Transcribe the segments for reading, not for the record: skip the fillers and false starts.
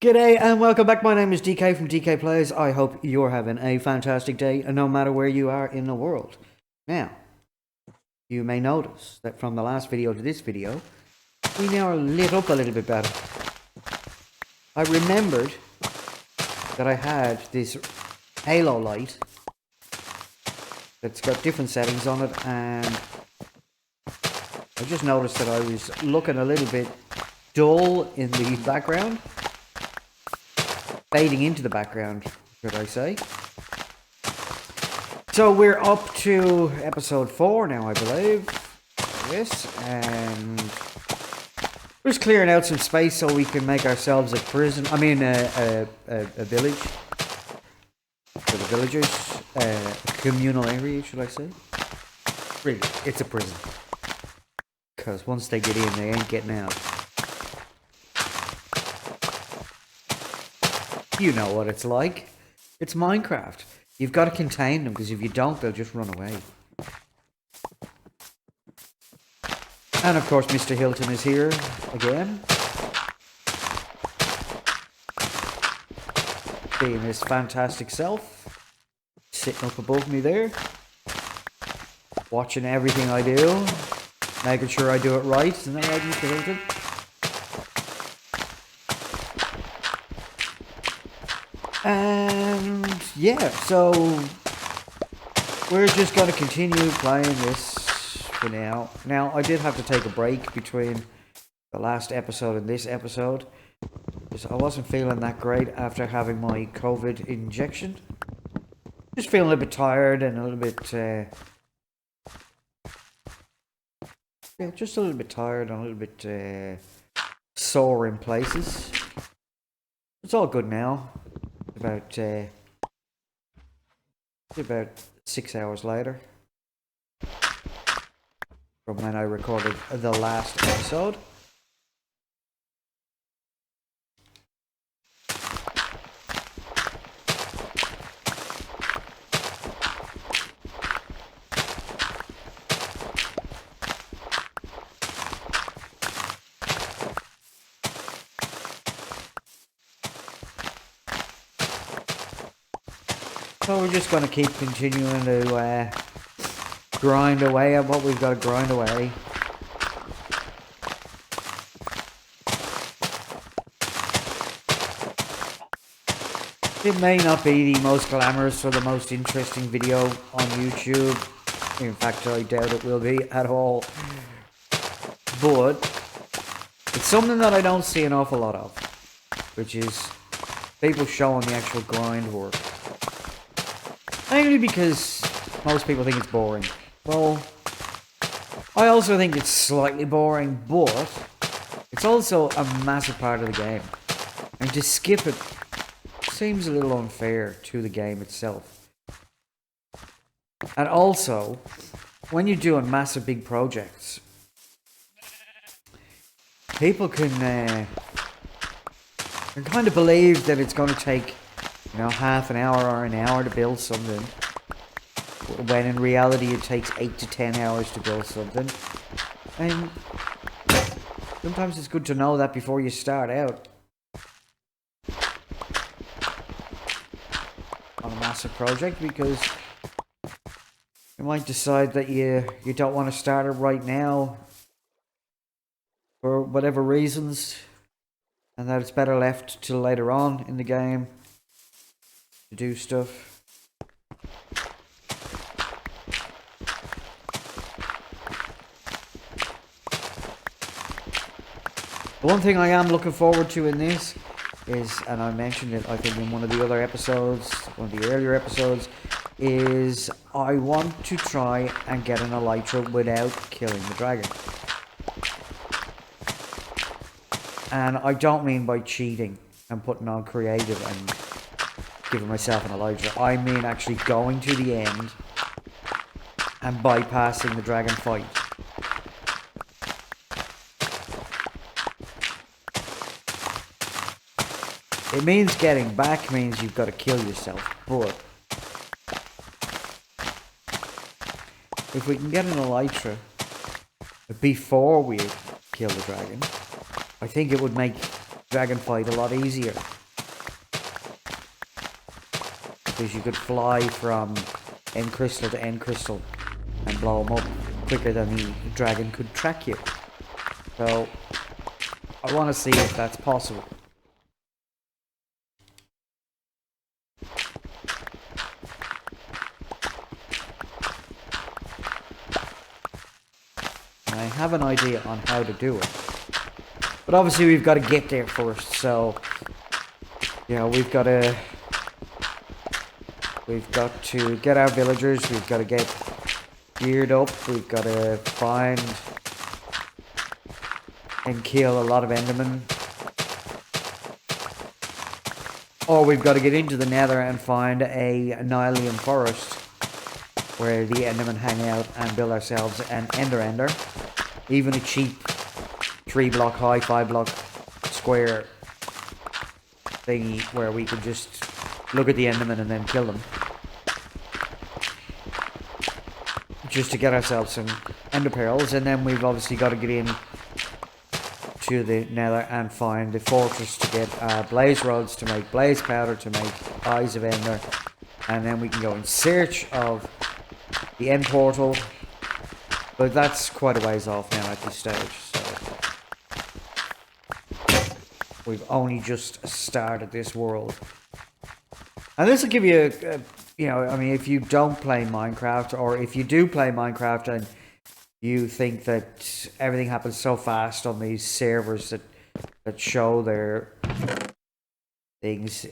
G'day and welcome back. My name is DK from DK Plays. I hope you're having a fantastic day, no matter where you are in the world. Now, you may notice that from the last video to this video, we now are lit up a little bit better. I remembered that I had this halo light that's got different settings on it, and I just noticed that I was looking a little bit dull in the background. Fading into the background, should I say. So we're up to episode 4 now, I believe. Yes, and we're just clearing out some space so we can make ourselves a prison. I mean, a village for the villagers. A communal area, should I say? Really, it's a prison. Because once they get in, they ain't getting out. You know what it's like. It's Minecraft. You've got to contain them, because if you don't, they'll just run away. And of course, Mr. Hilton is here again. Being his fantastic self. Sitting up above me there. Watching everything I do. Making sure I do it right. Isn't that right, Mr. Hilton? And yeah, so we're just going to continue playing this for now. Now, I did have to take a break between the last episode and this episode, because I wasn't feeling that great after having my COVID injection. Just feeling a little bit tired and a little bit, yeah, just a little bit tired and a little bit sore in places. It's all good now. About 6 hours later from when I recorded the last episode. So we're just going to keep continuing to grind away at what we've got to grind away. It may not be the most glamorous or the most interesting video on YouTube. In fact, I doubt it will be at all. But it's something that I don't see an awful lot of, which is people showing the actual grind work. Mainly because most people think it's boring. Well, I also think it's slightly boring, but it's also a massive part of the game. And to skip it seems a little unfair to the game itself. And also, when you're doing massive big projects, people can kind of believe that it's going to take, you know, half an hour or an hour to build something, when in reality it takes 8 to 10 hours to build something. And sometimes it's good to know that before you start out on a massive project, because you might decide that you don't want to start it right now for whatever reasons, and that it's better left till later on in the game to do stuff. The one thing I am looking forward to in this is, and I mentioned it I think in one of the other episodes, one of the earlier episodes, is I want to try and get an elytra without killing the dragon. And I don't mean by cheating and putting on creative and giving myself an elytra. I mean actually going to the end and bypassing the dragon fight. It means getting back means you've got to kill yourself, but if we can get an elytra before we kill the dragon, I think it would make dragon fight a lot easier. Because you could fly from end crystal to end crystal and blow them up quicker than the dragon could track you. So I want to see if that's possible. And I have an idea on how to do it. But obviously we've got to get there first, so we've got to get our villagers, we've got to get geared up, we've got to find and kill a lot of endermen. Or we've got to get into the nether and find a Nylian forest where the endermen hang out and build ourselves an ender. Even a cheap 3-block high, 5-block square thingy where we can just look at the endermen and then kill them. Just to get ourselves some ender pearls, and then we've obviously got to get in to the nether and find the fortress to get blaze rods, to make blaze powder, to make eyes of ender, and then we can go in search of the end portal. But that's quite a ways off now at this stage, so we've only just started this world. And this will give you I mean, if you don't play Minecraft, or if you do play Minecraft and you think that everything happens so fast on these servers that show their things,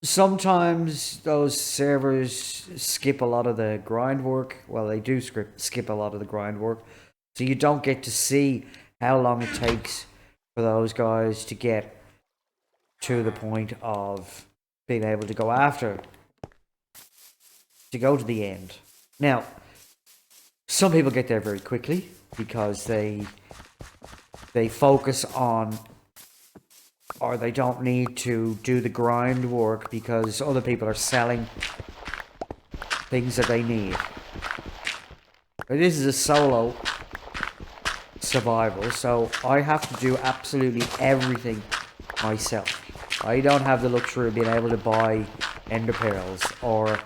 sometimes those servers skip a lot of the grind work. Well, they do skip a lot of the grind work, so you don't get to see how long it takes for those guys to get to the point of being able to go to the end. Now, some people get there very quickly because they focus on, or they don't need to do the grind work because other people are selling things that they need. But this is a solo survival, so I have to do absolutely everything myself. I don't have the luxury of being able to buy ender pearls or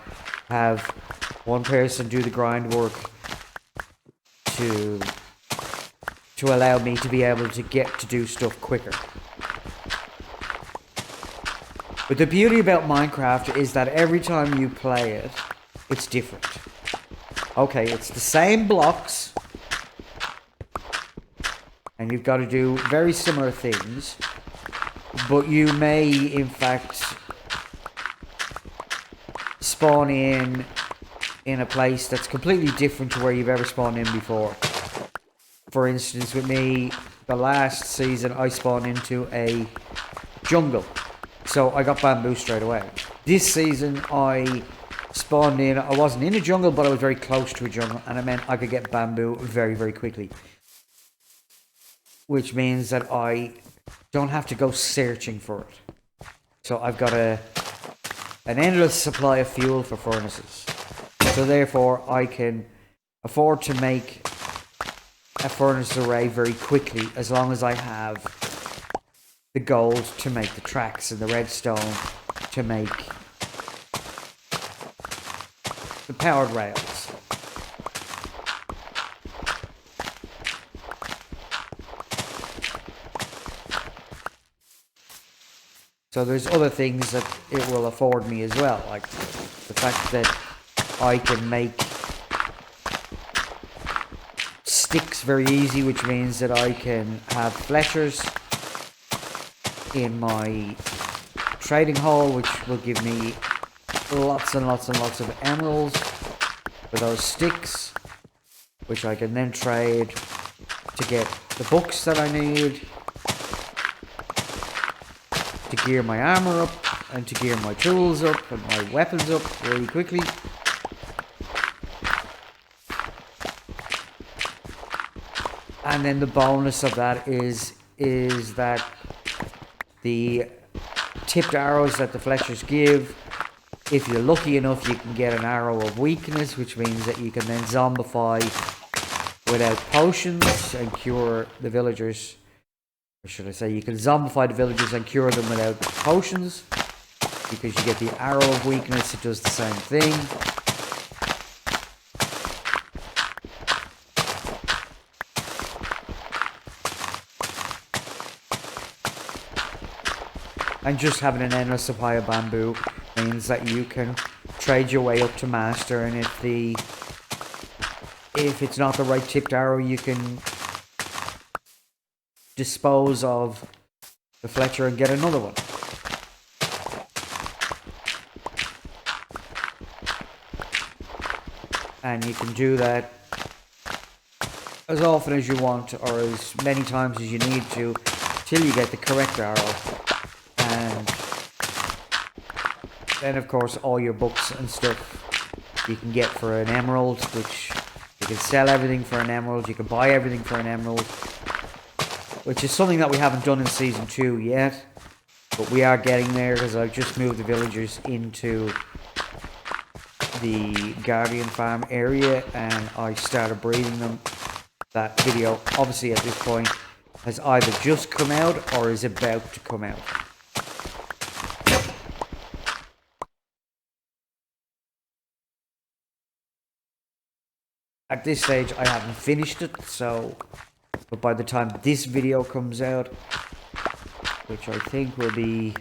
have one person do the grind work to allow me to be able to get to do stuff quicker. But the beauty about Minecraft is that every time you play it, it's different. Okay, it's the same blocks, and you've got to do very similar things, but you may, in fact, spawn in a place that's completely different to where you've ever spawned in before. For instance, with me, the last season, I spawned into a jungle, so I got bamboo straight away. This season, I spawned in, I wasn't in a jungle, but I was very close to a jungle, and it meant I could get bamboo very, very quickly. Which means that I don't have to go searching for it. So I've got an endless supply of fuel for furnaces. So therefore I can afford to make a furnace array very quickly, as long as I have the gold to make the tracks and the redstone to make the powered rails. So there's other things that it will afford me as well, like the fact that I can make sticks very easy, which means that I can have fleshers in my trading hall, which will give me lots and lots and lots of emeralds for those sticks, which I can then trade to get the books that I need, to gear my armor up, and to gear my tools up and my weapons up really quickly. And then the bonus of that is that the tipped arrows that the fleshers give, if you're lucky enough, you can get an arrow of weakness, which means that you can then zombify without potions and cure the villagers, or should I say, you can zombify the villagers and cure them without potions, because you get the arrow of weakness. It does the same thing. And just having an endless supply of bamboo means that you can trade your way up to master, and if it's not the right tipped arrow, you can dispose of the Fletcher and get another one. And you can do that as often as you want, or as many times as you need to, till you get the correct arrow. And then, of course, all your books and stuff you can get for an emerald, which you can sell everything for an emerald. You can buy everything for an emerald, which is something that we haven't done in Season 2 yet. But we are getting there, because I've just moved the villagers into the Guardian Farm area, and I started breeding them. That video, obviously at this point, has either just come out or is about to come out. At this stage, I haven't finished it, but by the time this video comes out, which I think will be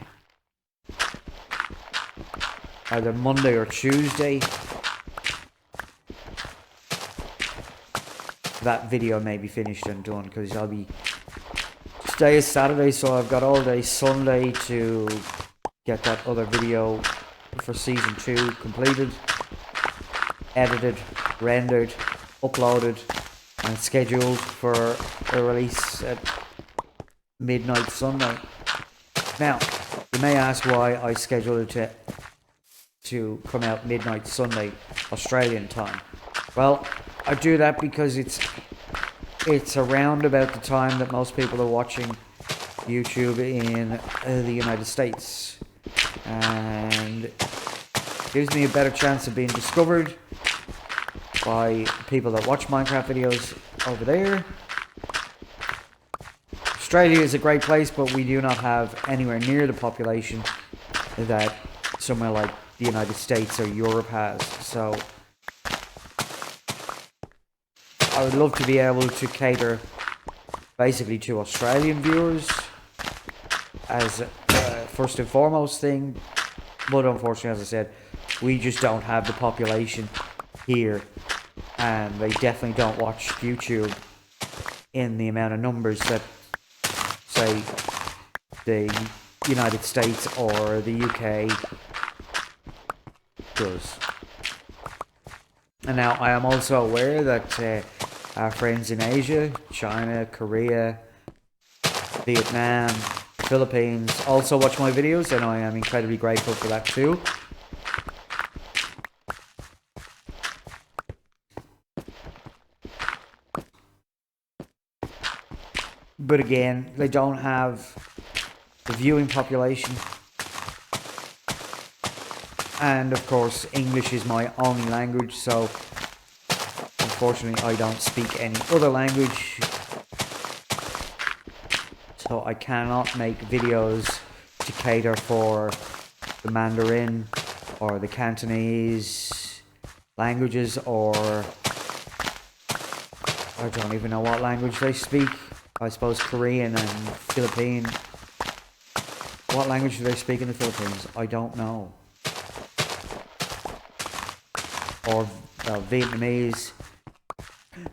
either Monday or Tuesday, that video may be finished and done, because today is Saturday, so I've got all day Sunday to get that other video for Season 2 completed, edited, rendered, uploaded, and scheduled for a release at midnight Sunday. Now, you may ask why I scheduled it to come out midnight Sunday Australian time. Well, I do that because it's around about the time that most people are watching YouTube in the United States, and gives me a better chance of being discovered by people that watch Minecraft videos over there. Australia is a great place, but we do not have anywhere near the population that somewhere like the United States or Europe has. So I would love to be able to cater basically to Australian viewers as a first and foremost thing, but unfortunately, as I said, we just don't have the population here, and they definitely don't watch YouTube in the amount of numbers that, say, the United States or the UK does. And now I am also aware that our friends in Asia, China, Korea, Vietnam, Philippines also watch my videos, and I am incredibly grateful for that too. But again, they don't have the viewing population. And of course, English is my only language, so unfortunately I don't speak any other language. So I cannot make videos to cater for the Mandarin or the Cantonese languages, or I don't even know what language they speak. I suppose Korean and Philippine. What language do they speak in the Philippines? I don't know. Or Vietnamese.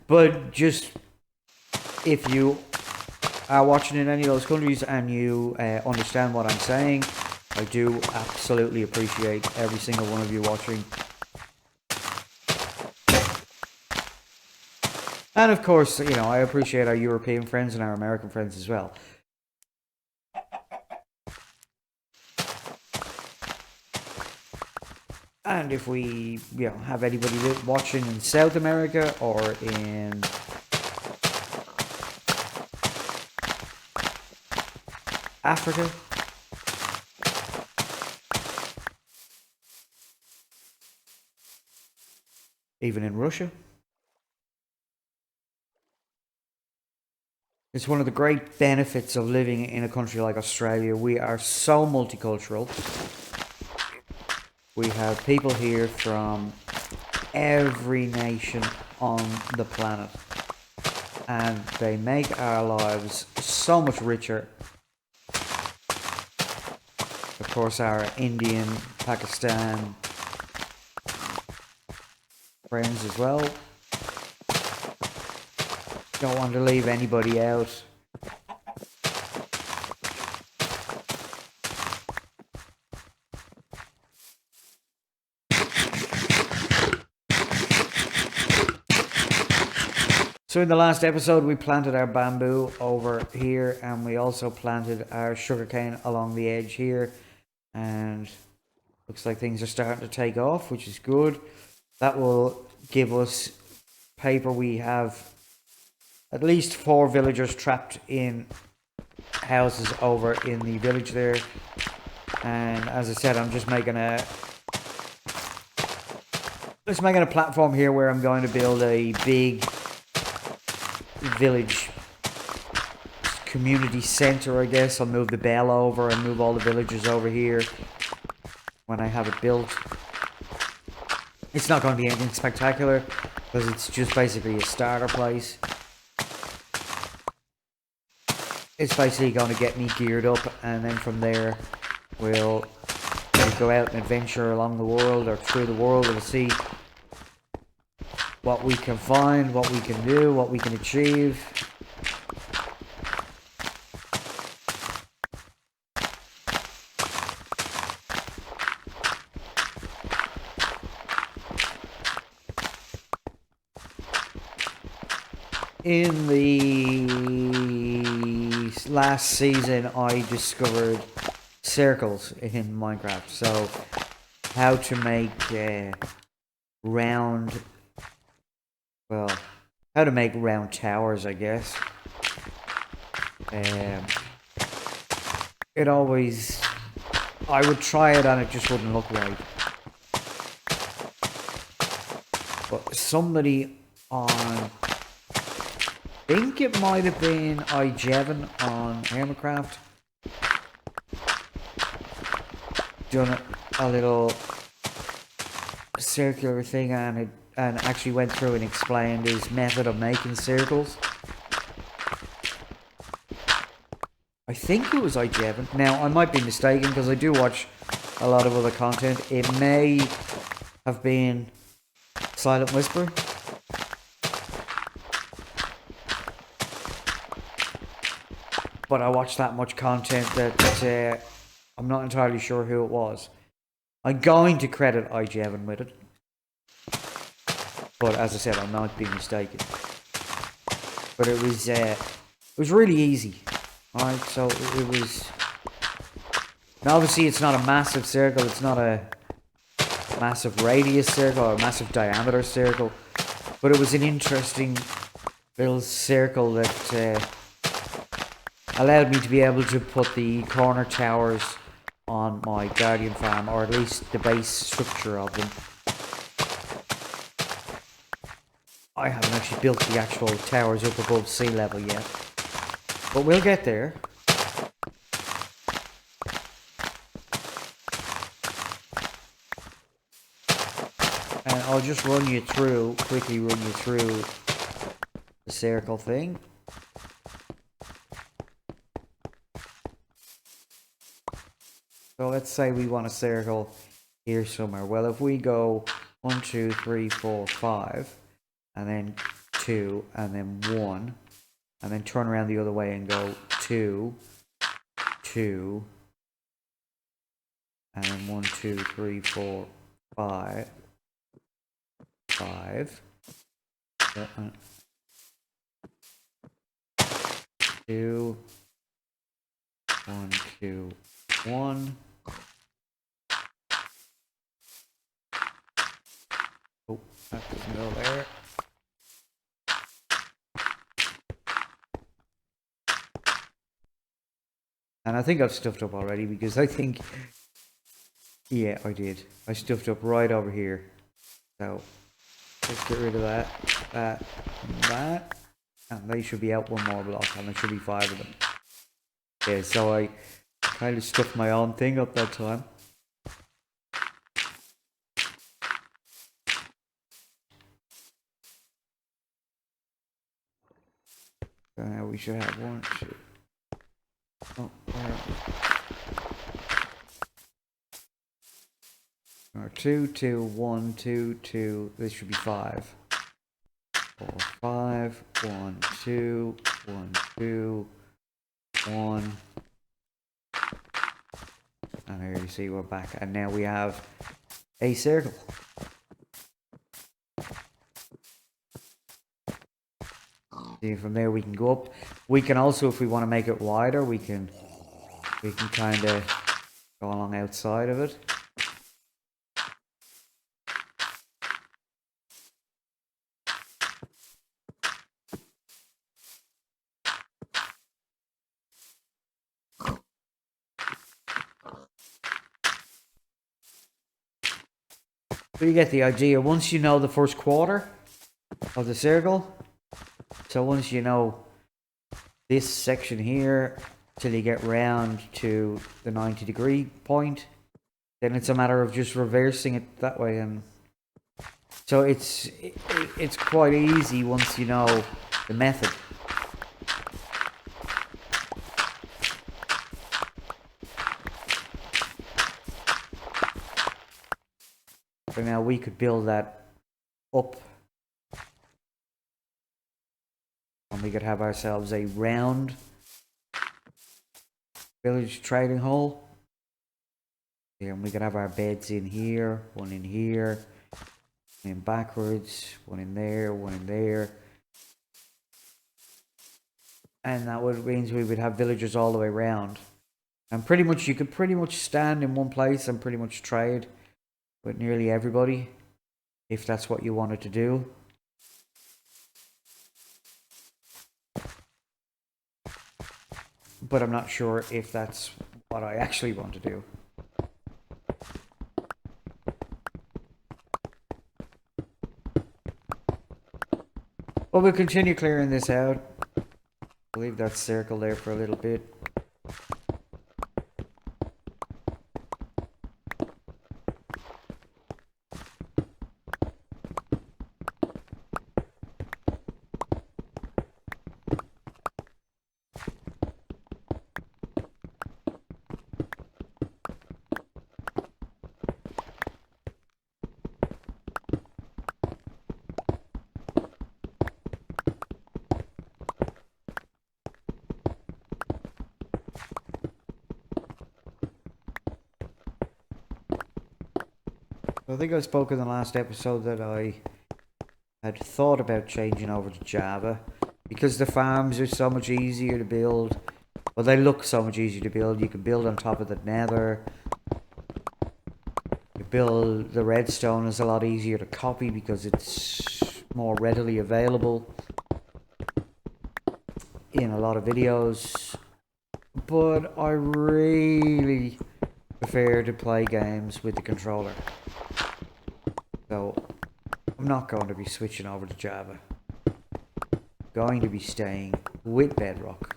But just, if you are watching in any of those countries and you understand what I'm saying, I do absolutely appreciate every single one of you watching. And of course, you know, I appreciate our European friends and our American friends as well. And if we, you know, have anybody watching in South America or in Africa, even in Russia, It's one of the great benefits of living in a country like Australia. We are so multicultural. We have people here from every nation on the planet, and they make our lives so much richer. Of course, our Indian, Pakistan friends as well. Don't want to leave anybody out. So in the last episode, we planted our bamboo over here, and we also planted our sugarcane along the edge here, and looks like things are starting to take off, which is good. That will give us paper. We have at least 4 villagers trapped in houses over in the village there, and as I said, I'm just making a platform here where I'm going to build a big village community center, I guess. I'll move the bell over and move all the villagers over here when I have it built. It's not going to be anything spectacular because it's just basically a starter place. It's basically going to get me geared up, and then from there we'll go out and adventure along the world or through the world and see what we can find, what we can do, what we can achieve. In the last season, I discovered circles in Minecraft. So, how to make how to make round towers, I guess. I would try it and it just wouldn't look right. But somebody on, I think it might have been iJevon on Hermitcraft, done a little circular thing and actually went through and explained his method of making circles. I think it was iJevon. Now, I might be mistaken because I do watch a lot of other content. It may have been Silent Whisper. But I watched that much content that I'm not entirely sure who it was. I'm going to credit iJevon with it. But as I said, I might be mistaken. But it was really easy. Alright, so it was... Now obviously it's not a massive circle, it's not a massive radius circle or a massive diameter circle. But it was an interesting little circle that allowed me to be able to put the corner towers on my Guardian farm, or at least the base structure of them. I haven't actually built the actual towers up above sea level yet, but we'll get there. And I'll just quickly run you through the circle thing. So let's say we want a circle here somewhere. Well, if we go 1, 2, 3, 4, 5, and then 2, and then 1, and then turn around the other way and go 2, 2, and then 1, 2, 3, 4, 5, 5, 2, 1, 2, 1. Oh, that doesn't go there. And I think I've stuffed up already because I think, yeah, I did. I stuffed up right over here. So let's get rid of that, that, and that. And they should be out one more block, and there should be 5 of them. Yeah, so I kind of stuffed my own thing up that time. So now we should have 1, 2. Oh, or 2, 2, 1, 2, 2. This should be 5. 4, 5. 1, 2, 1, 2, 1. And here you see we're back, and now we have a circle. See, from there we can go up. We can also, if we want to make it wider, we can kind of go along outside of it. But you get the idea. Once you know the first quarter of the circle, so once you know this section here till you get round to the 90-degree point, then it's a matter of just reversing it that way. And so it's quite easy once you know the method. So now we could build that up, and we could have ourselves a round village trading hall. Yeah, and we could have our beds in here, one in here, one in backwards, one in there, one in there. And that would means we would have villagers all the way around. And pretty much you could pretty much stand in one place and pretty much trade with nearly everybody, if that's what you wanted to do. But I'm not sure if that's what I actually want to do. Well, we'll continue clearing this out. I'll leave that circle there for a little bit. I think I spoke in the last episode that I had thought about changing over to Java because the farms are so much easier to build. Well, they look so much easier to build. You can build on top of the nether. You build the redstone is a lot easier to copy because it's more readily available in a lot of videos. But I really prefer to play games with the controller. So I'm not going to be switching over to Java. I'm going to be staying with Bedrock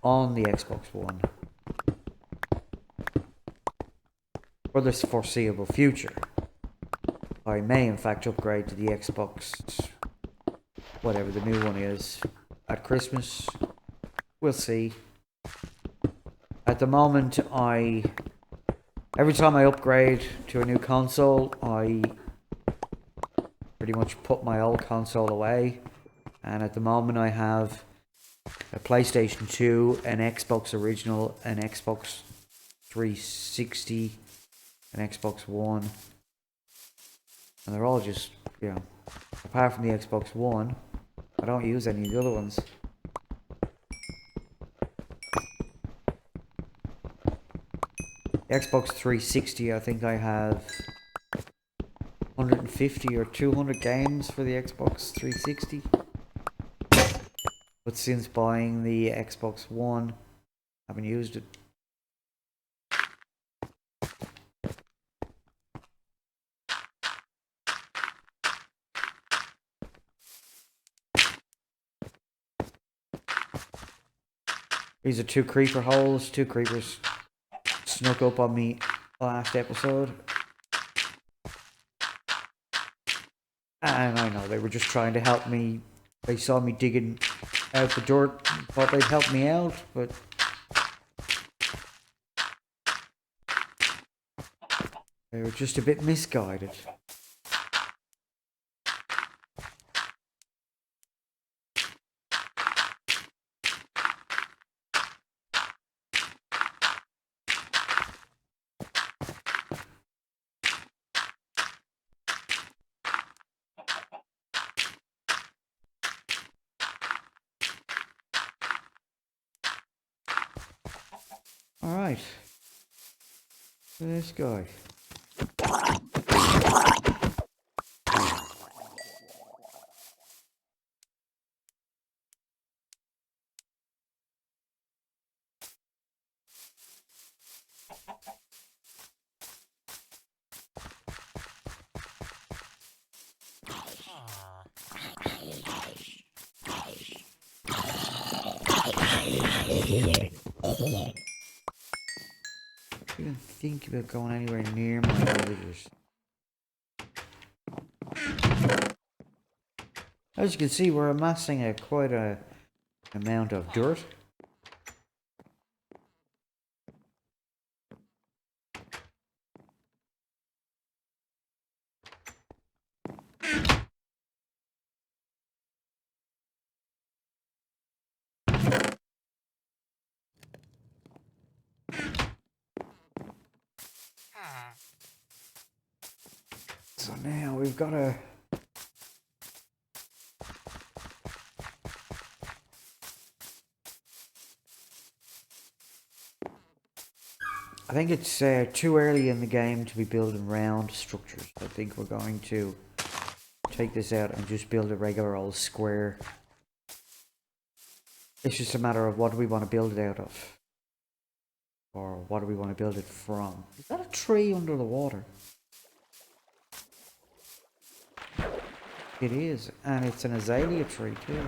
on the Xbox One for the foreseeable future. I may in fact upgrade to the Xbox, whatever the new one is, at Christmas. We'll see. At the moment, every time I upgrade to a new console, I pretty much put my old console away. And at the moment I have a PlayStation 2, an Xbox Original, an Xbox 360, an Xbox One. And they're all just, you know, apart from the Xbox One, I don't use any of the other ones. The Xbox 360, I think I have 150 or 200 games for the Xbox 360. But since buying the Xbox One, I haven't used it. These are 2 creeper holes. 2 creepers snuck up on me last episode. And I know they were just trying to help me. They saw me digging out the dirt, thought they'd help me out, but they were just a bit misguided. Alright. This guy. I didn't think about going anywhere near my villagers. As you can see, we're amassing quite a amount of dirt. So now we've got to... I think it's too early in the game to be building round structures. I think we're going to take this out and just build a regular old square. It's just a matter of what do we want to build it out of. Or what do we want to build it from. Is that a tree under the water? It is, and it's an azalea tree too.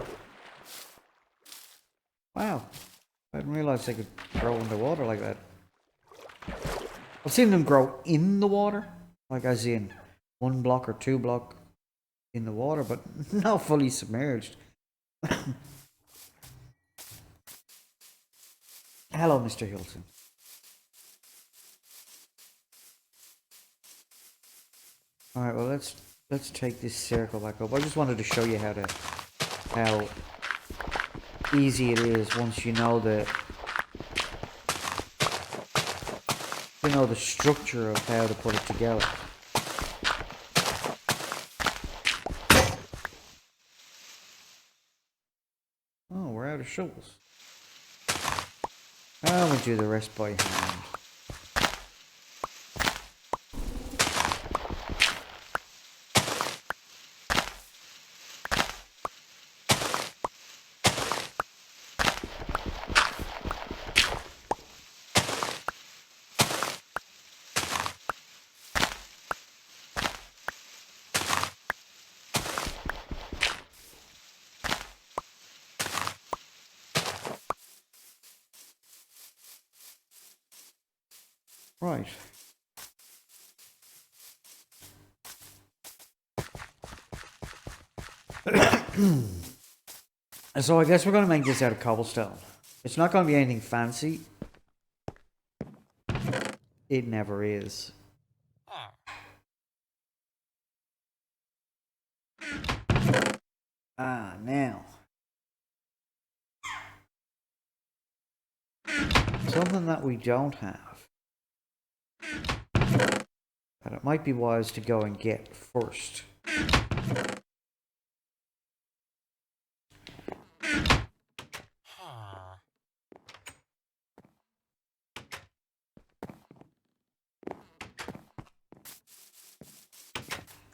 Wow, I didn't realize they could grow underwater like that. I've seen them grow in the water, like as in 1 block or 2 block in the water, but not fully submerged. Hello, Mr. Hilton. All right, well let's take this circle back up. I just wanted to show you how easy it is once you know the structure of how to put it together. Oh, we're out of shovels. I'll do the rest by hand. Right. So I guess we're going to make this out of cobblestone. It's not going to be anything fancy. It never is. Now. Something that we don't have. That it might be wise to go and get first.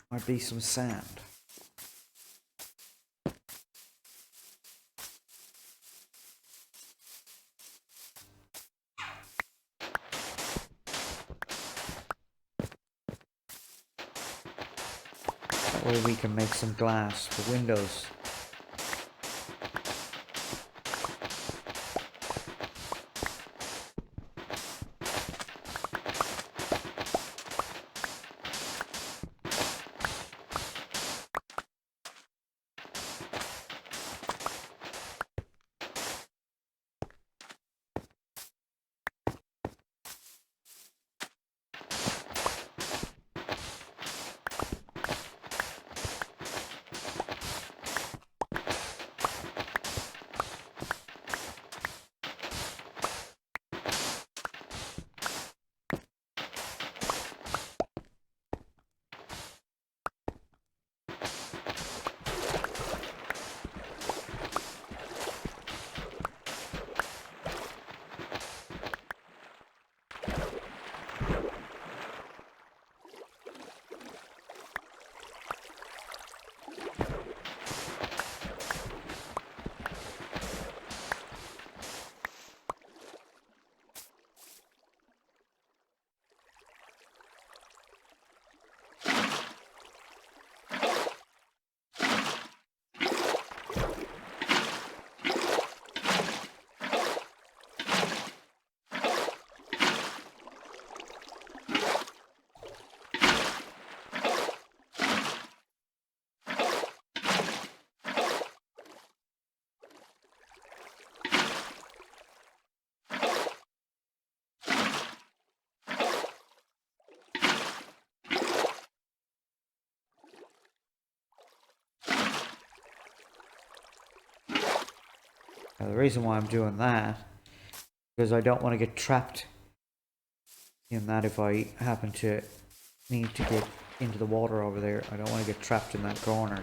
Might be some sand. That way we can make some glass for windows. Now, the reason why I'm doing that, because I don't want to get trapped in that if I happen to need to get into the water over there. I don't want to get trapped in that corner.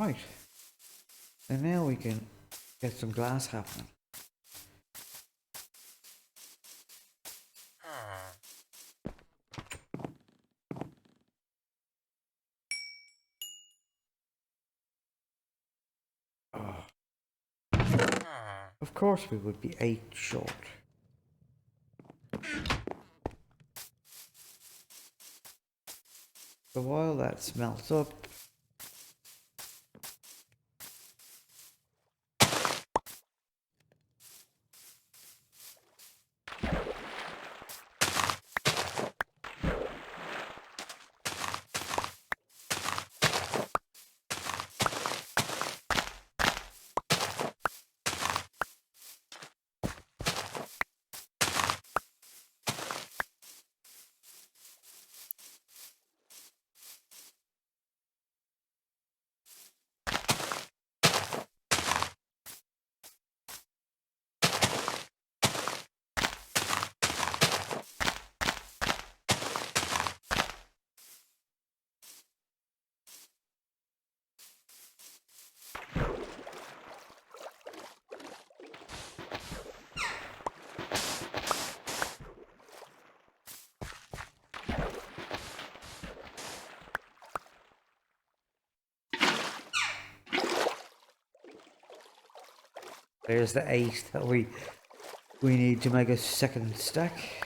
Right. And now we can get some glass happening. Oh. Of course we would be 8 short. So while that smelts up, there's the 8 that we need to make a second stack.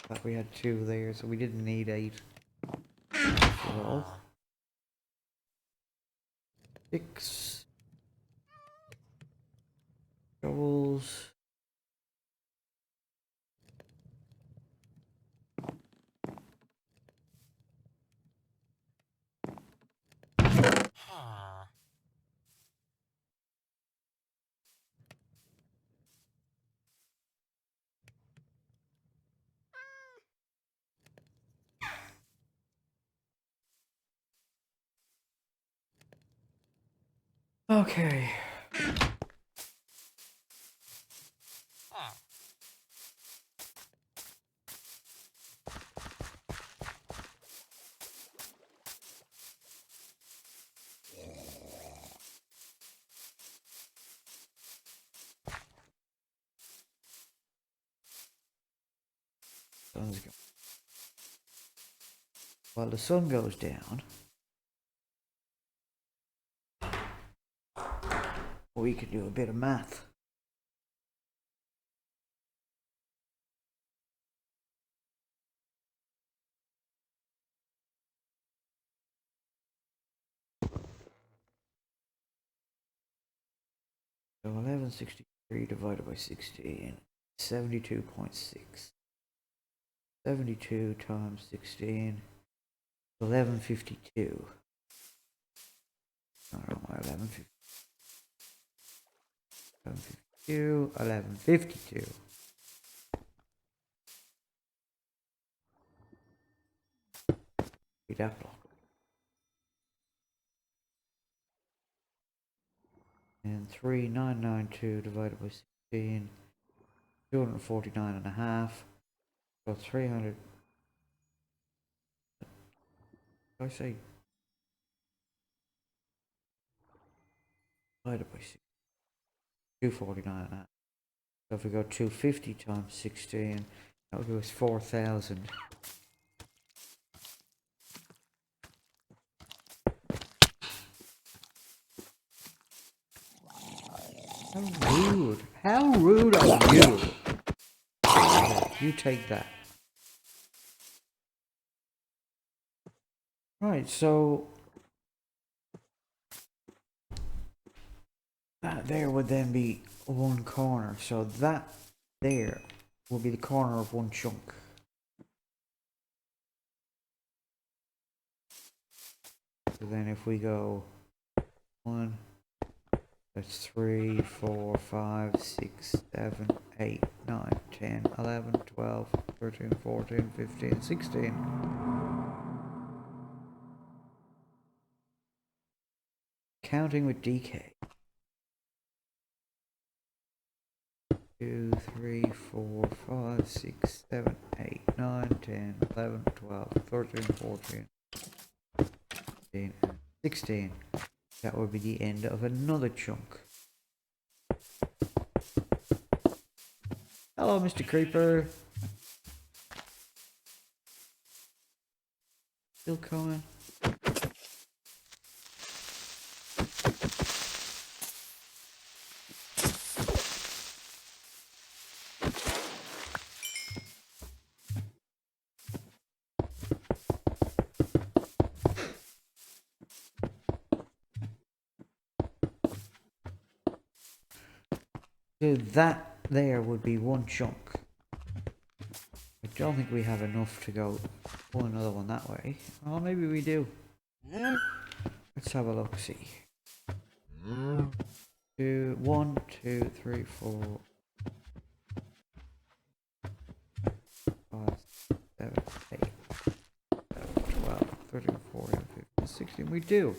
But we had 2 there, so we didn't need 8 at all. 6 shovels. Okay. Sun's go. While the sun goes down, we can do a bit of math. So 1163 divided by 16, 72.6. 72 times 16, 1152. I don't know why 1152, 1152. Be that block. And 3992 divided by 16, 249 and a half. So 300. Did I say divided by 16? 249 and a half. So if we go 250 times 16, that would give us 4,000. How rude. How rude are you? You take that. Right, so that there would then be one corner. So that there will be the corner of one chunk. So then if we go 1, that's 3, 4, 5, 6, 7, 8, 9, 10, 11, 12, 13, 14, 15, 16. Counting with DK. 2, 3, 4, 5, 6, 7, 8, 9, 10, 11, 12, 13, 14, 15, and 16. That would be the end of another chunk. Hello, Mr. Creeper. Still coming. So that there would be one chunk. I don't think we have enough to go pull another one that way. Oh, maybe we do. Let's have a look, see. 2, 1, 2, 3, 4, 5, 7, 8, 12, 13, 14, 15, 16. We do.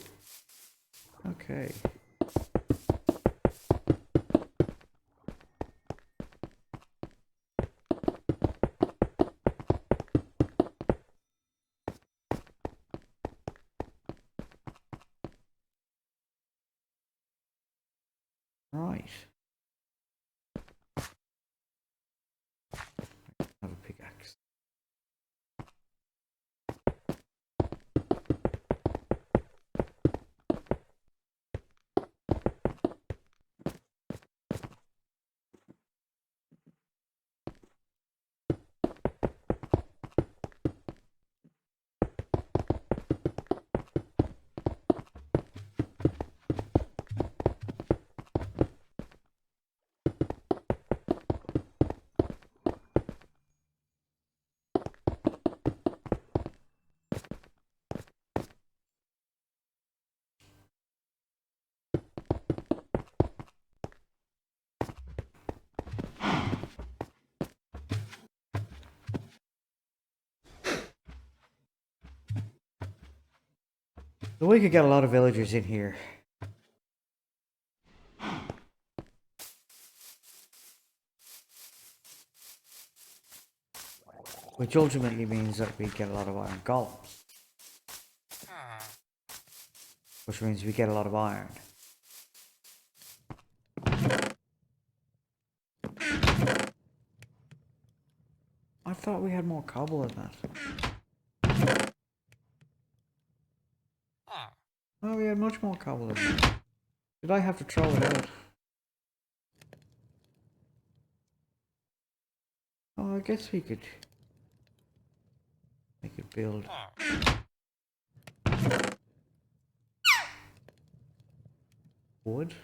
Okay. Right. Have a pickaxe. So we could get a lot of villagers in here. Which ultimately means that we get a lot of iron golems. Which means we get a lot of iron. I thought we had more cobble than that. Oh, we had much more cobble than that. Did I have to throw it out? Oh, I guess we could build. Wood?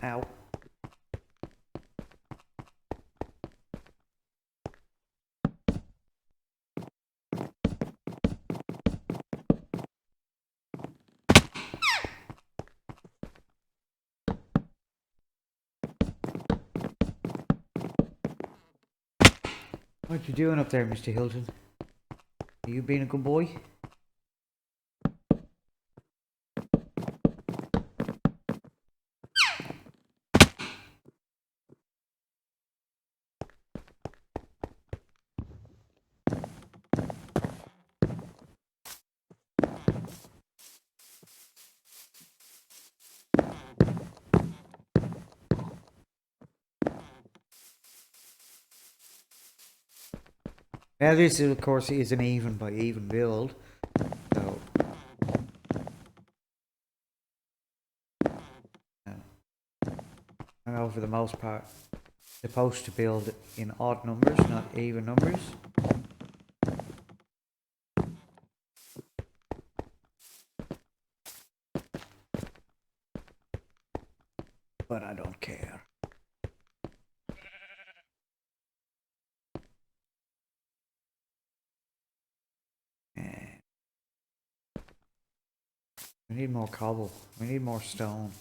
Ow. What you doing up there, Mr. Hilton? Are you being a good boy? Now this, of course, is an even by even build, so I know for the most part, supposed to build in odd numbers, not even numbers. But I don't care. We need more cobble. We need more stone.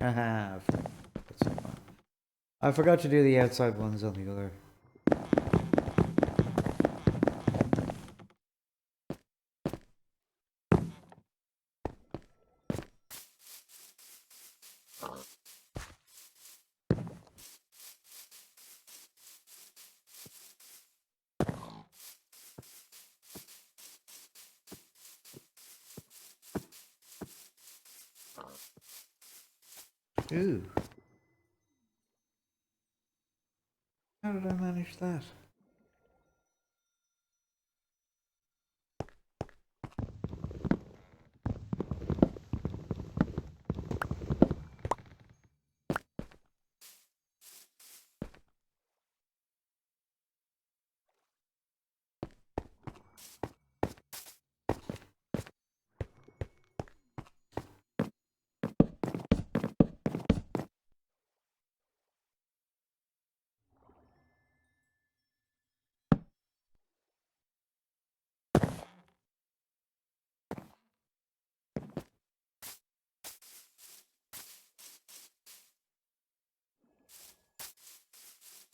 Haha. I forgot to do the outside ones on the other. Ooh. How did I manage that?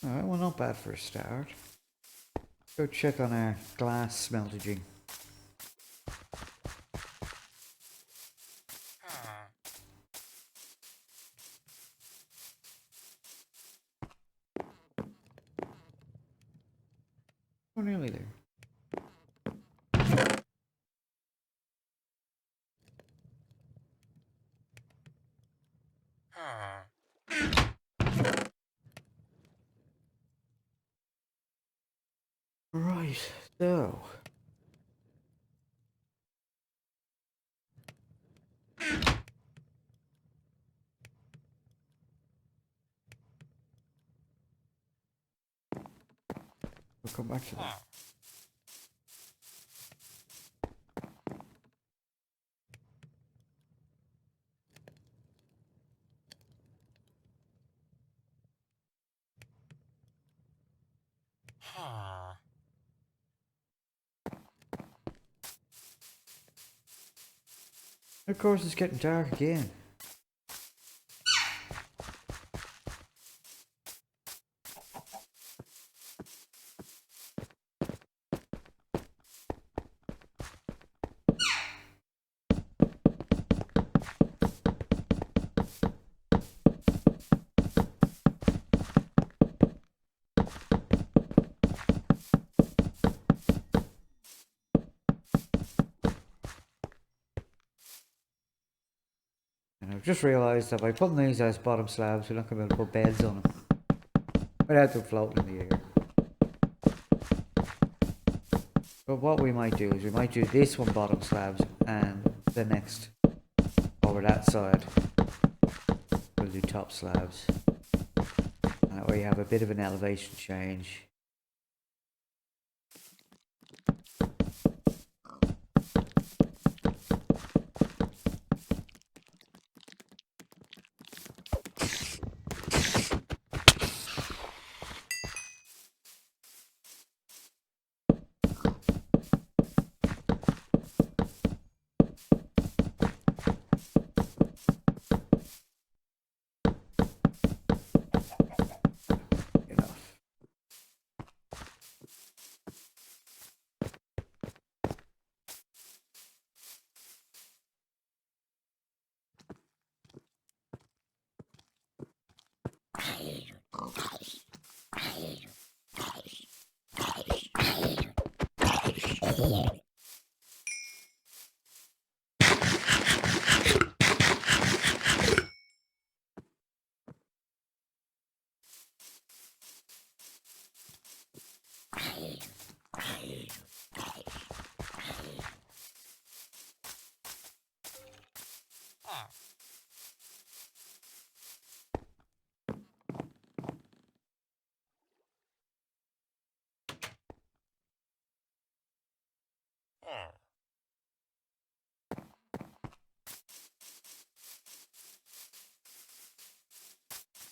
Alright, well, not bad for a start. Go check on our glass smelting. We're nearly there. Right, so. come back to that. Of course, it's getting dark again. And I've just realised that by putting these as bottom slabs, we're not going to be able to put beds on them without them floating in the air. But what we might do is we might do this one bottom slabs and the next over that side we'll do top slabs. And that way you have a bit of an elevation change.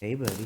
Hey, buddy.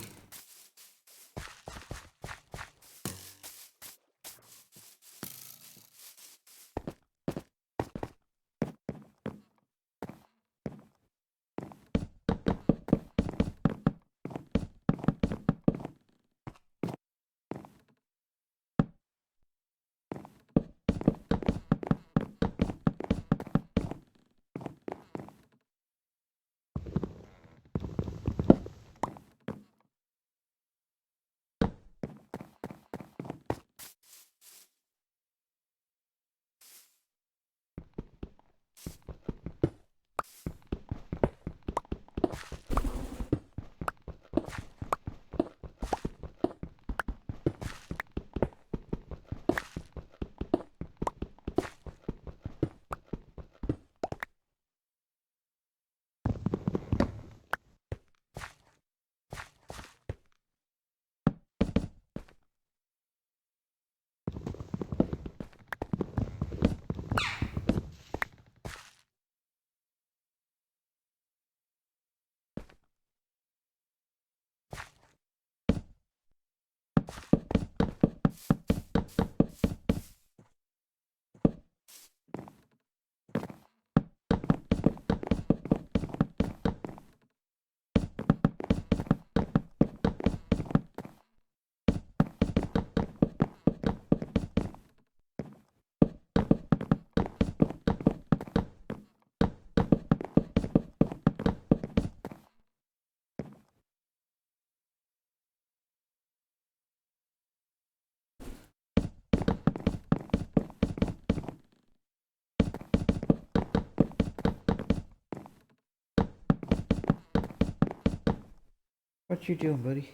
What you doing, buddy?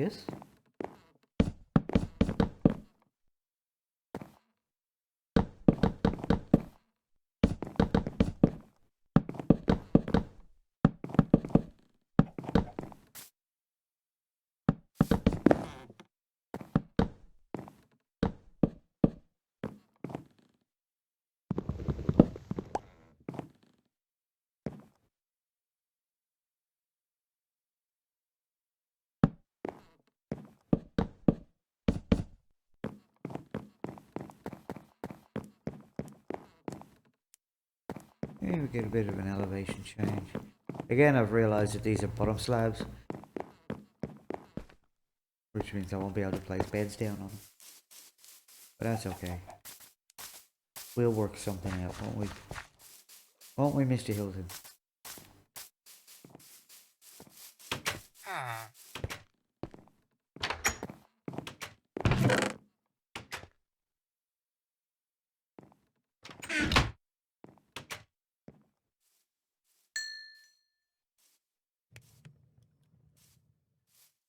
this. Maybe we get a bit of an elevation change. Again, I've realised that these are bottom slabs, which means I won't be able to place beds down on them. But that's okay. We'll work something out, won't we? Won't we, Mr. Hilton?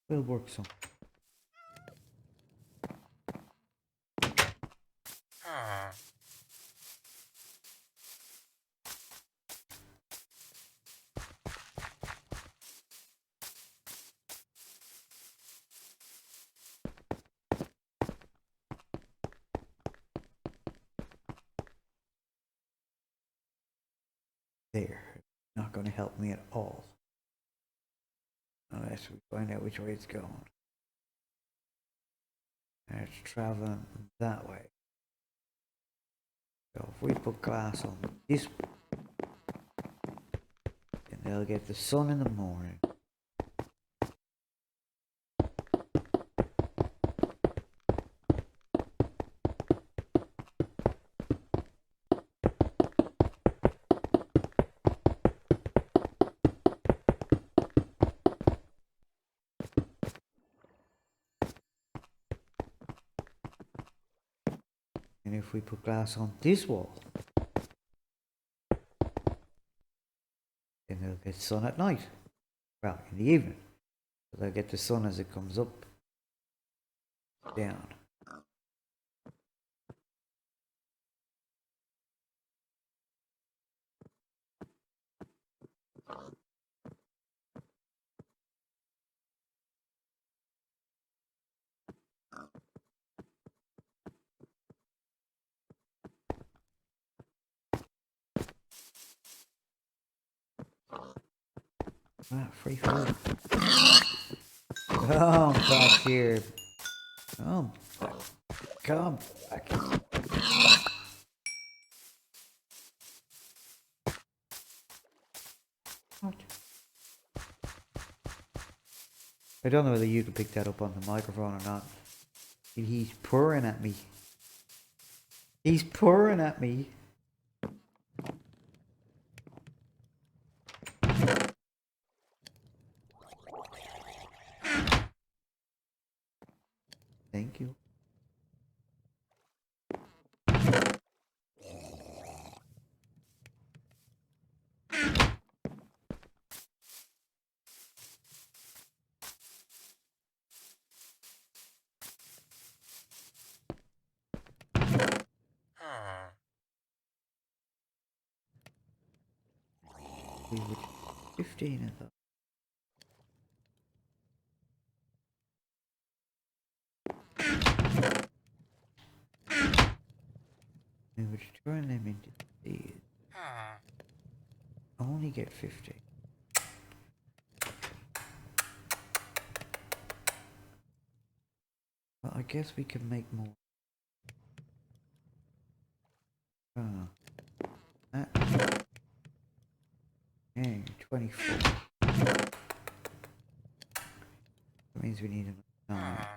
We'll work some. There. Not going to help me at all. Unless we find out which way it's going. And it's traveling that way. So if we put glass on this, then they'll get the sun in the morning. And if we put glass on this wall, then they'll get sun at night. Well, in the evening. So they'll get the sun as it comes up, down. Ah, free food. Come back here. Come back. Come back. What? I don't know whether you can pick that up on the microphone or not. He's purring at me. He's purring at me. Thank you. We were 15 of them. We would turn them into these. Only get 50. Well, I guess we can make more. That. And 24. That means we need a 9.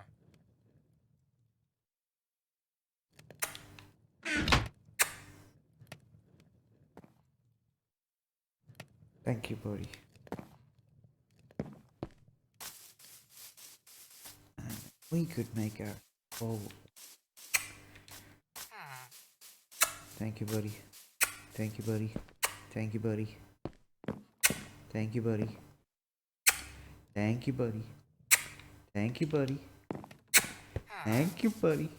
Thank you, buddy. And we could make our bowl. Thank you, buddy. Thank you, buddy. Thank you, buddy. Thank you, buddy. Thank you, buddy. Thank you, buddy. Thank you, buddy.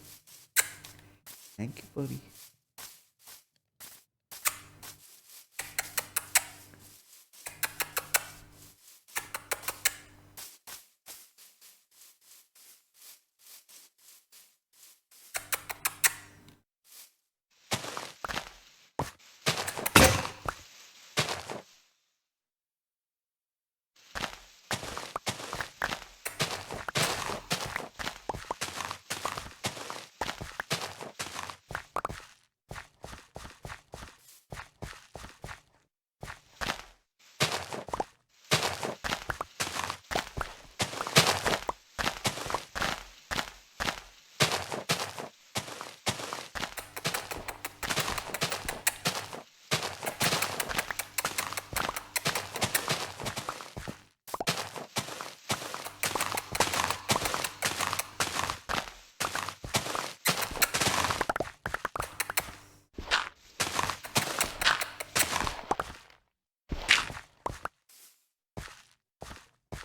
Thank you, buddy.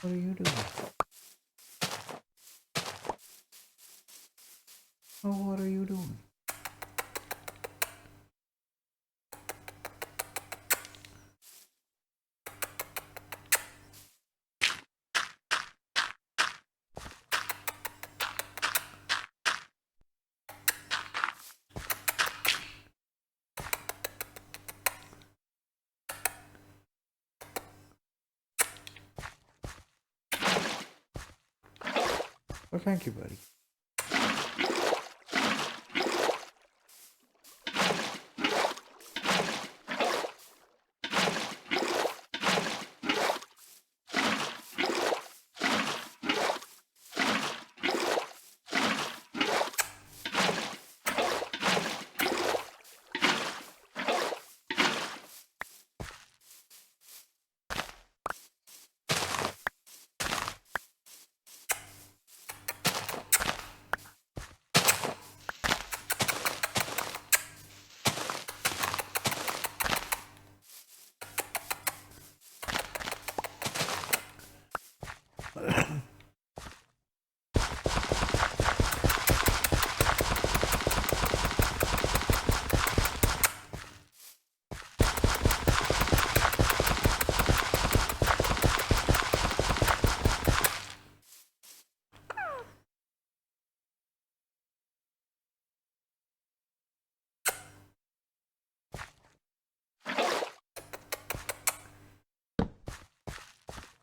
What are you doing? Oh, what are you doing? Well, thank you, buddy.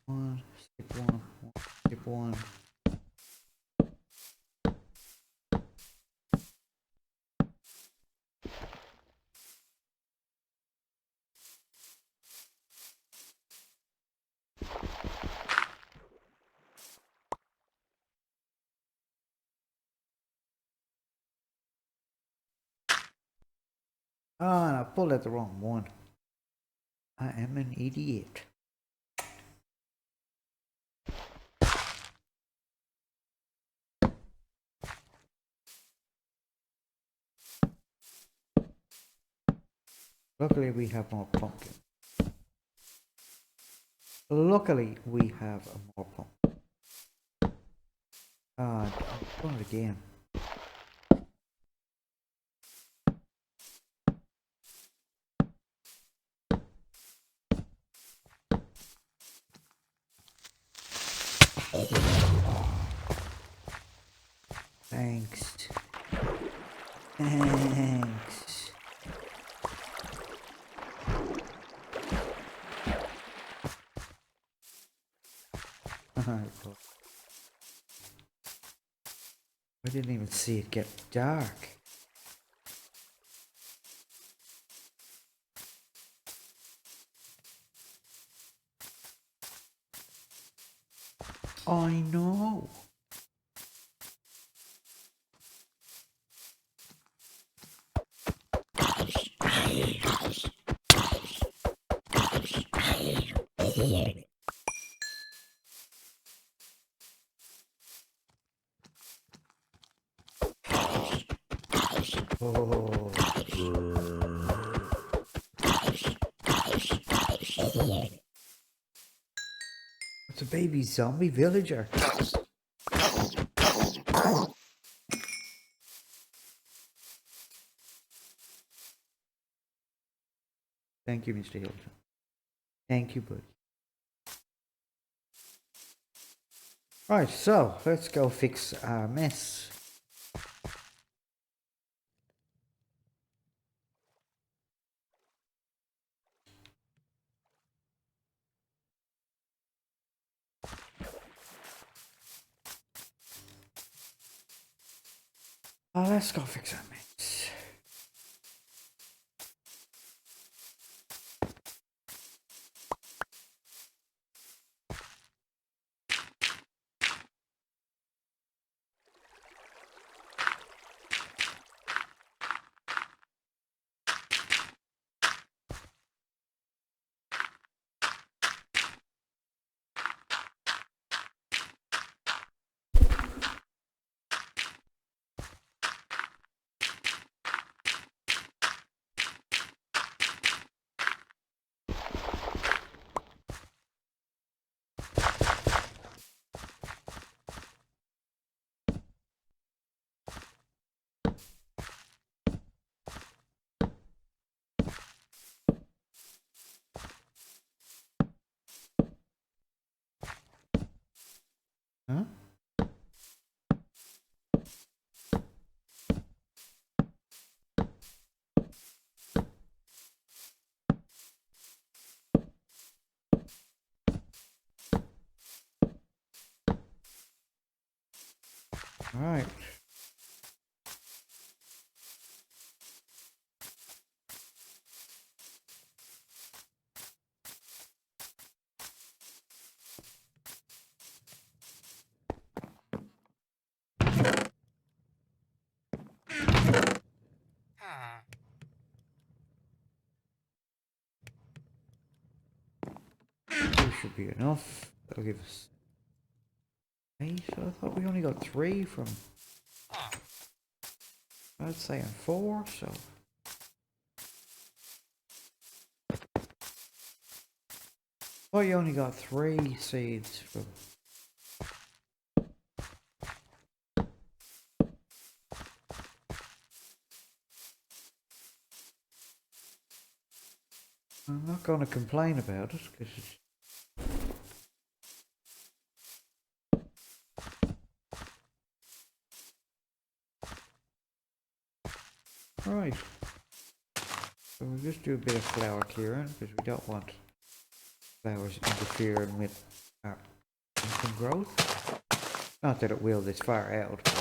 One, skip one, skip one. Oh, and I pulled out the wrong one. I am an idiot. Luckily, we have more pumpkin. Luckily, we have more pumpkin. I'm doing it again. Thanks. Thanks. I didn't even see it get dark. I know. Oh. It's a baby zombie villager. Thank you, Mr. Hilton. Thank you, buddy. Right, so let's go fix our mess. Let's go fix our mess. Huh? All right. This should be enough. That'll give us 8. I thought we only got 3 from. I'd say 4, so. Oh, you only got 3 seeds from. I'm not going to complain about it because it's. Right. So we'll just do a bit of flower clearing because we don't want flowers interfering with our income growth. Not that it will this far out, but.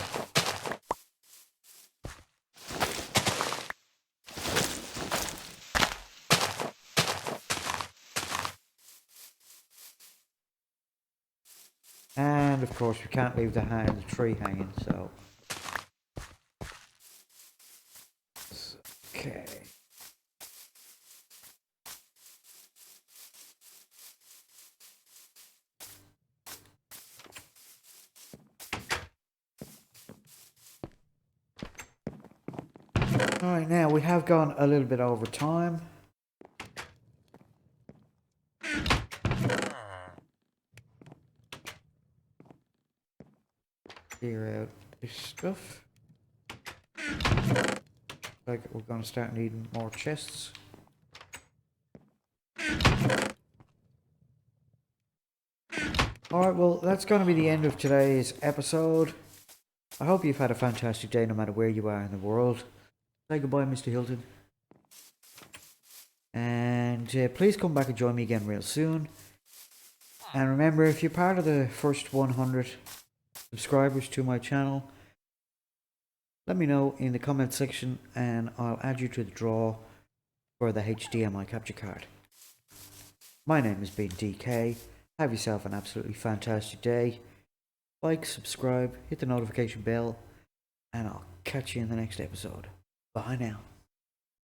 And of course we can't leave the tree hanging, so. Okay. Alright, now we have gone a little bit over time. Clear out this stuff. Like we're going to start needing more chests. Alright, well that's going to be the end of today's episode. I hope you've had a fantastic day no matter where you are in the world. Say goodbye, Mr. Hilton. And please come back and join me again real soon. And remember, if you're part of the first 100 subscribers to my channel, let me know in the comment section and I'll add you to the draw for the HDMI capture card. My name has been DK. Have yourself an absolutely fantastic day. Like, subscribe, hit the notification bell, and I'll catch you in the next episode. Bye now.